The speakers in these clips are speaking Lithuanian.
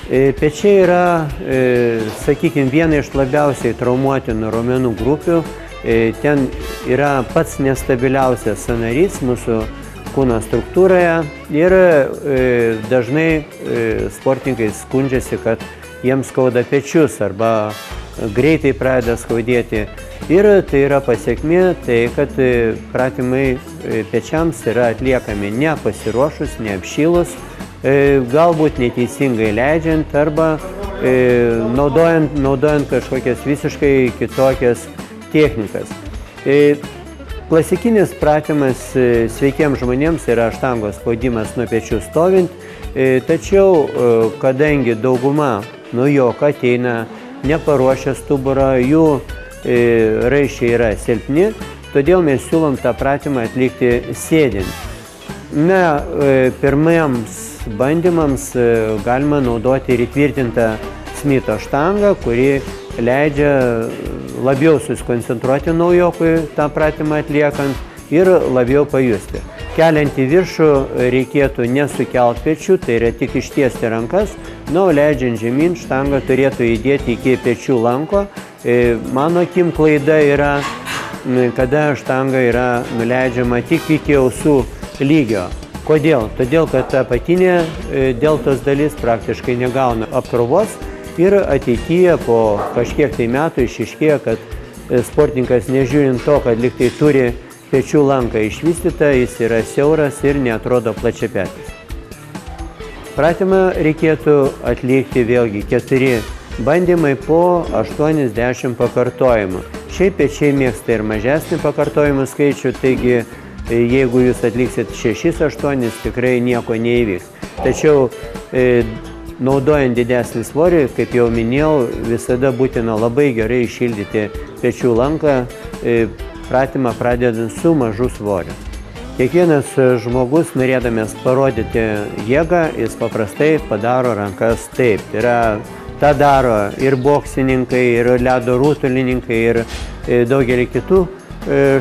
Pečiai yra, sakykime, viena iš labiausiai traumuotinų raumenų grupių. Ten yra pats nestabiliausias sąnarys mūsų kūno struktūroje ir dažnai sportininkai skundžiasi, kad jiems skauda pečius arba greitai pradeda skaudėti. Ir tai yra pasekmė, tai kad pratimai pečiams yra atliekami nepasiruošus, neapšilus, galbūt neteisingai leidžiant arba naudojant kažkokias visiškai kitokias technikas. Klasikinis pratimas sveikiems žmonėms yra štangos spaudimas nuo pečių stovint, tačiau kadangi dauguma naujokų ateina neparuošę stuburą, jų raiščiai yra silpni, todėl mes siūlom tą pratimą atlikti sėdint. Na, pirmiems bandymams galima naudoti ir įtvirtintą Smito štangą, kuri leidžia labiau susikoncentruoti naujokui tą pratimą atliekant ir labiau pajusti. Keliant į viršų reikėtų nesukelt pečių, tai yra tik ištiesti rankas, o leidžiant žemyn štangą turėtų įdėti iki pečių lanko. Mano akim klaida yra, kada štanga yra nuleidžiama tik iki ausų lygio. Kodėl? Todėl, kad apatinė deltos dalis praktiškai negauna apkrovos ir ateityje po kažkiek tai metų išaiškėja, kad sportininkas, nežiūrint to, kad liktai turi pečių lanką išvystytą, jis yra siauras ir neatrodo plačiapetis. Pratimą reikėtų atlikti vėlgi 4 bandymai po 80 pakartojimų. Šiaip pečiai mėgsta ir mažesnį pakartojimų skaičių, taigi jeigu jūs atliksit 6-8, tikrai nieko neįvyks. Tačiau naudojant didesnį svorį, kaip jau minėjau, visada būtina labai gerai iššildyti pečių lanką, pratimą pradedant su mažu svoriu. Kiekvienas žmogus, norėdamas parodyti jėgą, jis paprastai padaro rankas taip. Tai yra, tą daro ir boksininkai, ir ledo rutulininkai, ir daugelį kitų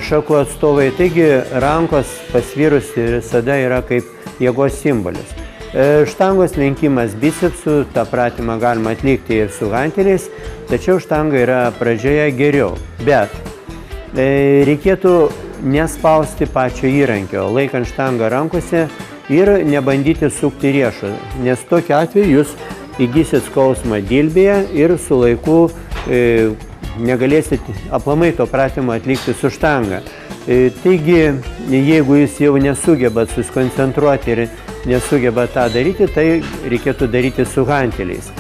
šakų atstovai. Taigi rankos pasvirusi visada yra kaip jėgos simbolis. Štangos lenkimas bicepsų, tą pratimą galima atlikti ir su hanteliais, tačiau štanga yra pradžioje geriau. Bet reikėtų nespausti pačio įrankio, laikant štangą rankose ir nebandyti sukti riešo, nes tokiu atveju jūs įgysit skausmą dilbėje ir su laiku negalėsit aplamai to pratimo atlikti su štanga. Taigi, jeigu jūs jau nesugebat susikoncentruoti ir nesugeba tą daryti, tai reikėtų daryti su hanteliais.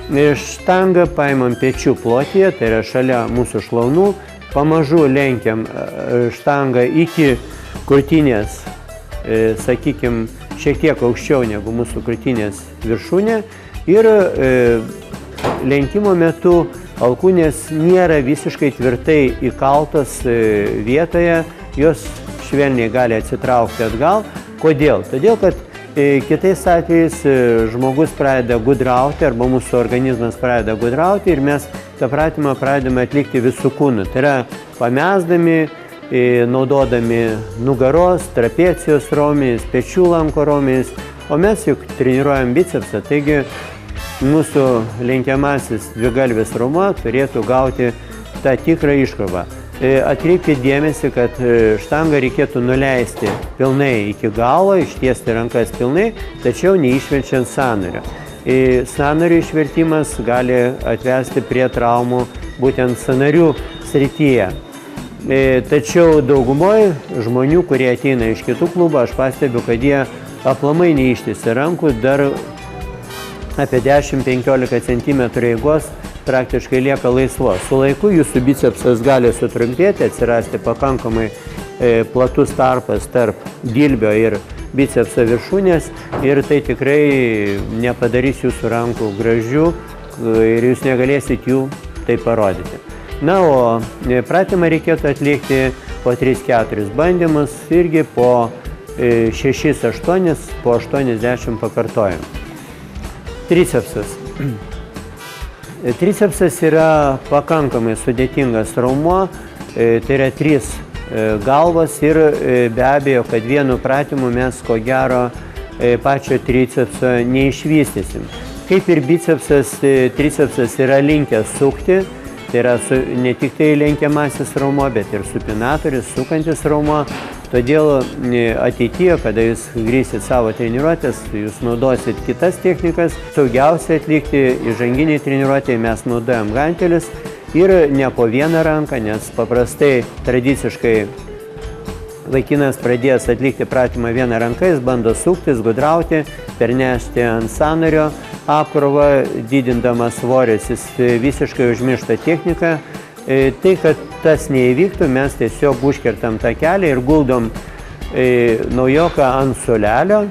Štangą paimam pečių plotyje, tai yra šalia mūsų šlaunų, pamažu lenkiam štangą iki krūtinės, sakykime, šiek tiek aukščiau negu mūsų krūtinės viršūnė ir lenkimo metu alkūnės nėra visiškai tvirtai įkaltos vietoje, jos švelniai gali atsitraukti atgal. Kodėl? Todėl, kad kitais atvejais žmogus pradeda gudrauti arba mūsų organizmas pradeda gudrauti ir mes tą pratimą pradedame atlikti visų kūnų. Tai yra pamesdami, naudodami nugaros, trapecijos raumenis, pečių lanko raumenis, o mes juk treniruojam bicepsą, taigi mūsų lenkiamasis dvigalvis raumuo turėtų gauti tą tikrą iškrovą. Atkreipkite dėmesį, kad štangą reikėtų nuleisti pilnai iki galo, ištiesti rankas pilnai, tačiau neišverčiant sąnario. Sąnario išvertimas gali atvesti prie traumų būtent sąnarių srityje. Tačiau daugumoje žmonių, kurie ateina iš kitų klubų, aš pastebiu, kad jie aplamai neištisi rankų, dar apie 10-15 cm eigos praktiškai lieka laisvos. Su laiku jūsų bicepsas gali sutrumpėti, atsirasti pakankamai platus tarpas tarp dilbio ir bicepso viršūnės ir tai tikrai nepadarys jūsų rankų gražių ir jūs negalėsit jų tai parodyti. Na, o pratimą reikėtų atlikti po 3-4 bandymus irgi po 6-8, po 80 pakartojimų. Tricepsas. Tricepsas yra pakankamai sudėtingas raumuo, tai yra 3 galvos ir be abejo, kad vienu pratimu mes ko gero pačio tricepso neišvystysim. Kaip ir bicepsas, tricepsas yra linkęs sukti, tai yra ne tik tai lenkiamasis raumuo, bet ir supinatorius, sukantis raumuo. Todėl ateityje, kada jūs grįsit savo treniruotės, jūs naudosit kitas technikas. Saugiausia atlikti įžanginiai treniruotėje mes naudojam gantelius ir ne po vieną ranką, nes paprastai tradiciškai vaikinas pradėjęs atlikti pratimą vieną ranką, jis bando suktis, gudrauti, pernešti ant sąnario apkrovą, didindamas svorius, jis visiškai užmiršta techniką. Tai, kad tas neįvyktų, mes tiesiog užkertam tą kelią ir guldom naujoką ant suolelio,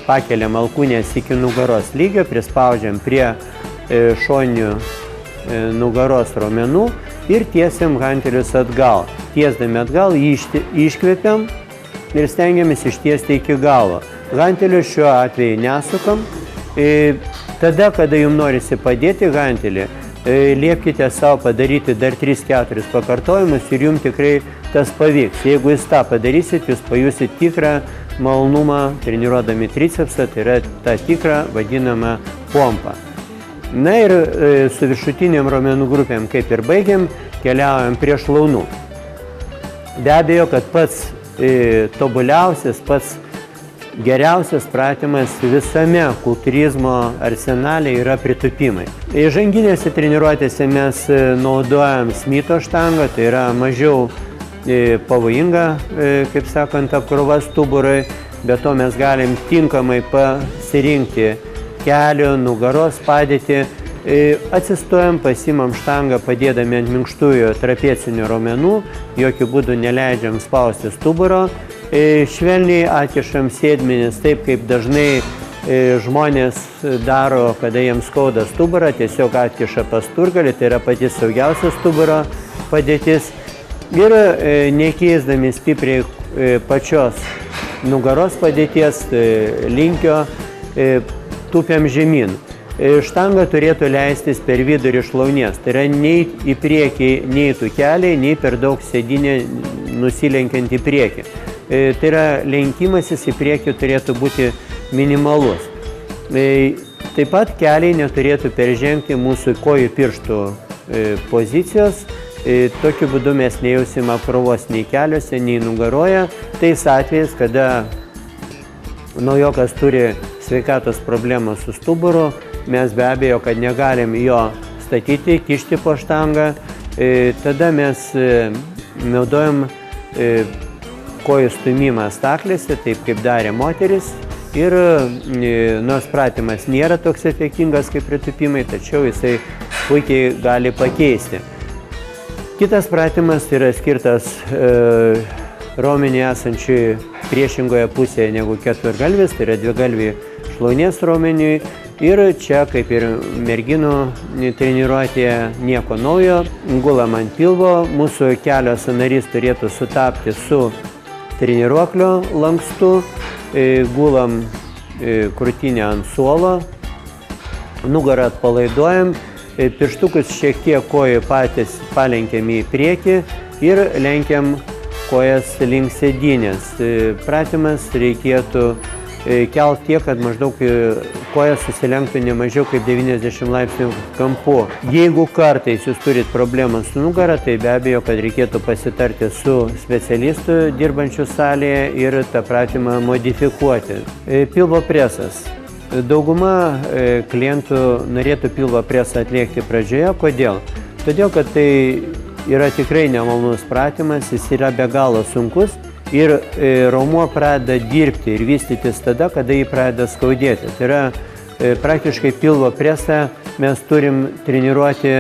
pakeliam alkūnės iki nugaros lygio, prispaudžiam prie šoninių nugaros raumenų ir tiesiam gantelius atgal. Tiesdami atgal, iškvepiam ir stengiamės ištiesti iki galo. Gantelius šiuo atveju nesukam. Tada, kada jums norisi padėti gantelį, liepkite savo padaryti dar 3-4 pakartojimus ir jums tikrai tas pavyks. Jeigu jūs tą padarysit, jūs pajusit tikrą malonumą treniruodami tricepsą, tai yra tą tikrą vadinamą pompą. Na ir su viršutiniam raumenų grupėm, kaip ir baigiam, keliaujam prie šlaunų. Be abejo, kad pats tobuliausias, pats geriausias pratimas visame kultūrizmo arsenale yra pritūpimai. Įžanginėse treniruotėse mes naudojam Smito štangą, tai yra mažiau pavojinga, kaip sakant, apkrova stuburui, bet to mes galim tinkamai pasirinkti kelio, nugaros padėtį. Atsistojam, pasimam štangą padėdami ant minkštųjų trapecinių raumenų, jokių būdų neleidžiam spausti stuburo. Švelniai atkišam sėdmenis taip, kaip dažnai žmonės daro, kada jiems skauda stuburą, tiesiog atkiša pasturgalį, tai yra pati saugiausia stuburo padėtis. Ir nekeisdami stipriai pačios nugaros padėties, linkio, tūpiam žemyn. Štanga turėtų leistis per vidurį šlaunies, tai yra nei į priekį neįtų keliai, nei per daug sėdinė nusilenkiant į priekį. Tai yra lenkimasis į priekį turėtų būti minimalus. Taip pat keliai neturėtų peržengti mūsų kojų pirštų pozicijos. Tokiu būdu mes nejausim apkrovos nei keliuose, nei nugaroje. Tais atvejais, kada naujokas turi sveikatos problemą su stuburu, mes be abejo, kad negalim jo statyti, kišti po štangą, tada mes naudojam kojų stūmimą staklėse, taip kaip darė moteris. Ir nors pratimas nėra toks efektingas kaip pritūpimai, tačiau jisai puikiai gali pakeisti. Kitas pratimas yra skirtas raumenį esančiui priešingoje pusėje negu keturgalvis, tai yra dvigalviai šlaunies raumeniui. Ir čia, kaip ir merginų treniruotėje, nieko naujo. Gulam ant pilvo, mūsų kelio sąnarys turėtų sutapti su treniruoklio lankstu. Gulam krūtinę ant suolo, nugarą atpalaiduojam, pirštukus šiek tiek kojų patys palenkiam į priekį ir lenkiam kojas link sėdynės. Pratimas reikėtų kelt tiek, kad maždaug kojas susilenktų ne mažiau kaip 90 laipsnių kampu. Jeigu kartais jūs turit problemą su nugara, tai be abejo, kad reikėtų pasitarti su specialistu dirbančiu salėje ir tą pratimą modifikuoti. Pilvo presas. Dauguma klientų norėtų pilvo presą atliekti pradžioje. Kodėl? Todėl, kad tai yra tikrai nemalonus pratimas, jis yra be galo sunkus. Ir raumuo pradeda dirbti ir vystytis tada, kada jį pradeda skaudėti. Tai yra praktiškai pilvo presą mes turim treniruoti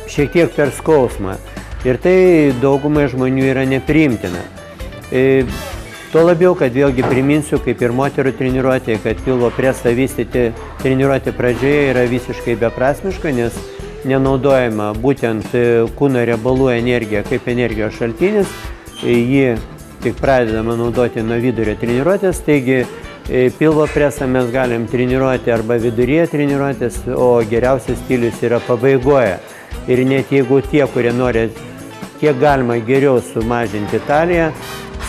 šiek tiek per skausmą. Ir tai daugumai žmonių yra nepriimtina. Tuo labiau, kad vėlgi priminsiu, kaip ir moterų treniruotė, kad pilvo presą vystyti treniruotė pradžioje yra visiškai beprasmiška, nes nenaudojama būtent kūno riebalų energija kaip energijos šaltinis, jį tik pradedama naudoti nuo vidurio treniruotės, taigi pilvo presą mes galim treniruoti arba viduryje treniruotės, o geriausias stilius yra pabaigoje. Ir net jeigu tie, kurie nori kiek galima geriau sumažinti taliją,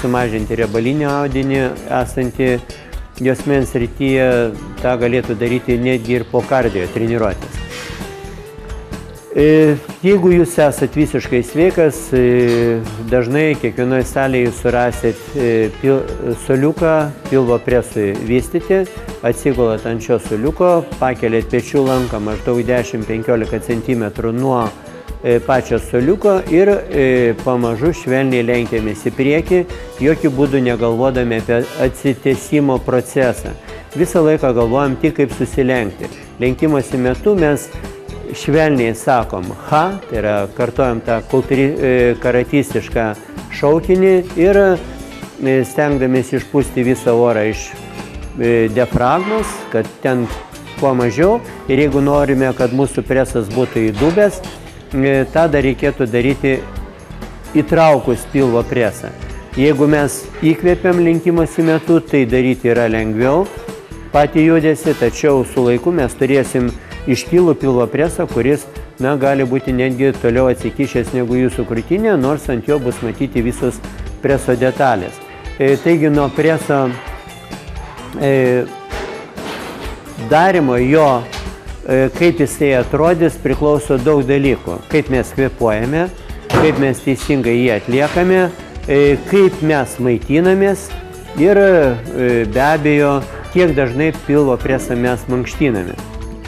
sumažinti riebalinį audinį esantį juosmens srityje tą galėtų daryti netgi ir po kardio treniruotės. Jeigu jūs esat visiškai sveikas, dažnai kiekvienoje salėje jūs surasit suoliuką pilvo presui vystyti, atsigulat ant šio suoliuko, pakeliat pečių lanką maždaug 10-15 cm nuo pačio suoliuko ir pamažu švelniai lenkiamės į priekį, jokių būdų negalvodami apie atsitiesimo procesą. Visą laiką galvojam tik kaip susilenkti. Lenkimosi metu mes švelniai sakom ha, tai yra kartojam tą karatistišką šaukinį ir stengdamės išpūsti visą orą iš diafragmos, kad ten kuo mažiau. Ir jeigu norime, kad mūsų presas būtų įdubęs, tą dar reikėtų daryti įtraukus pilvo presą. Jeigu mes įkvėpiam lenkimosi metu, tai daryti yra lengviau patį judesį, tačiau su laiku mes turėsim iškilų pilvo presą, kuris gali būti netgi toliau atsikišęs negu jūsų krūtinė, nors ant jo bus matyti visos preso detalės. Taigi nuo preso darimo jo, kaip jisai atrodys, priklauso daug dalykų. Kaip mes kvėpuojame, kaip mes teisingai jį atliekame, kaip mes maitinamės ir be abejo, kiek dažnai pilvo presą mes mankštiname.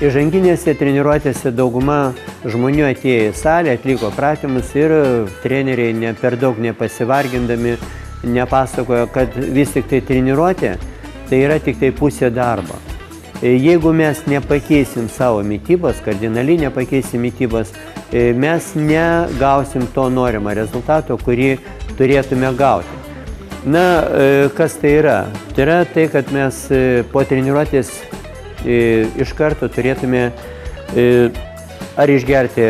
Įžanginėse treniruotėse dauguma žmonių atėjo į salę, atliko pratimus ir treneriai per daug nepasivargindami nepasakojo, kad vis tik tai treniruotė, tai yra tik tai pusė darbo. Jeigu mes nepakeisim savo mitybos, kardinaliai nepakeisim mitybos, mes negausim to norimo rezultato, kurį turėtume gauti. Kas tai yra? Tai yra tai, kad mes po treniruotės iš karto turėtume ar išgerti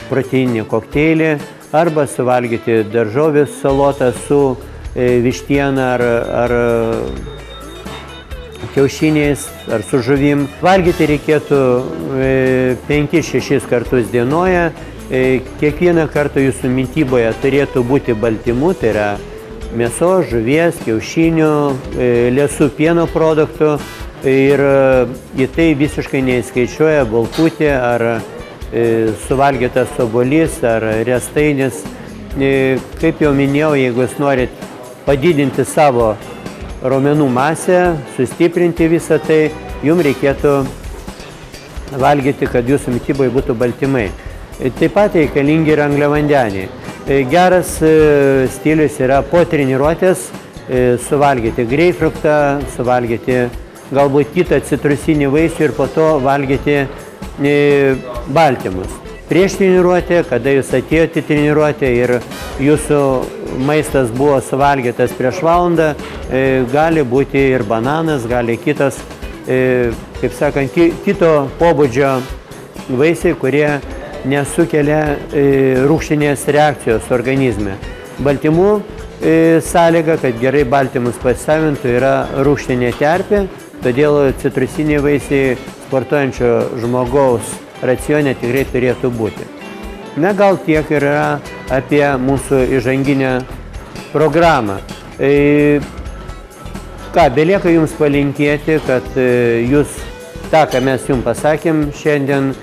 proteininį kokteilį, arba suvalgyti daržovės salotą su vištiena ar kiaušiniais, ar su žuvim. Valgyti reikėtų 5-6 kartus dienoje. Kiekvieną kartą jūsų mityboje turėtų būti baltymų, tai yra mėsos, žuvies, kiaušinių, liesų pieno produktų. Ir į tai visiškai neįskaičiuoja balkutė ar suvalgytas obuolys ar riestainis. Kaip jau minėjau, jeigu jūs norit padidinti savo raumenų masę, sustiprinti visą tai, jums reikėtų valgyti, kad jūsų mityboje būtų baltymai. Taip pat reikalingi ir angliavandeniai. Geras stilius yra po treniruotės suvalgyti greipfruktą, suvalgyti galbūt kitą citrusinį vaisių ir po to valgyti baltymus. Prieš treniruotę, kada jūs atėjote į treniruotę ir jūsų maistas buvo suvalgytas prieš valandą, gali būti ir bananas, gali kitas, kaip sakant, kito pobūdžio vaisiai, kurie nesukelia rūgštinės reakcijos organizme. Baltymų sąlyga, kad gerai baltymus pasisavintų, yra rūgštinė terpė. Todėl citrusiniai vaisiai sportuojančio žmogaus racione tikrai turėtų būti. Gal tiek ir yra apie mūsų įžanginę programą. Belieka jums palinkėti, kad jūs tą, ką mes jums pasakėm šiandien,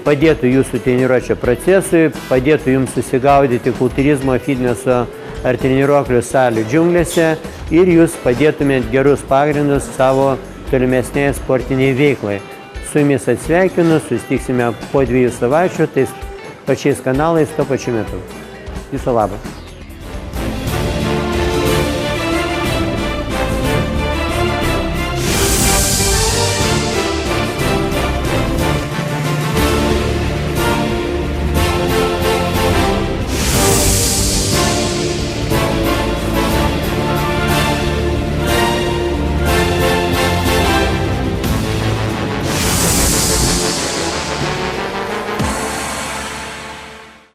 padėtų jūsų treniruočio procesui, padėtų jums susigaudyti kultūrizmo, fitneso ar treniruoklių salių džiunglėse ir jūs padėtumėt gerus pagrindus savo tolimesnėje sportiniai veiklai. Su jumis atsveikinu, susitiksime po 2 savaičių, tais pačiais kanalais, tuo pačiu metu. Viso labo.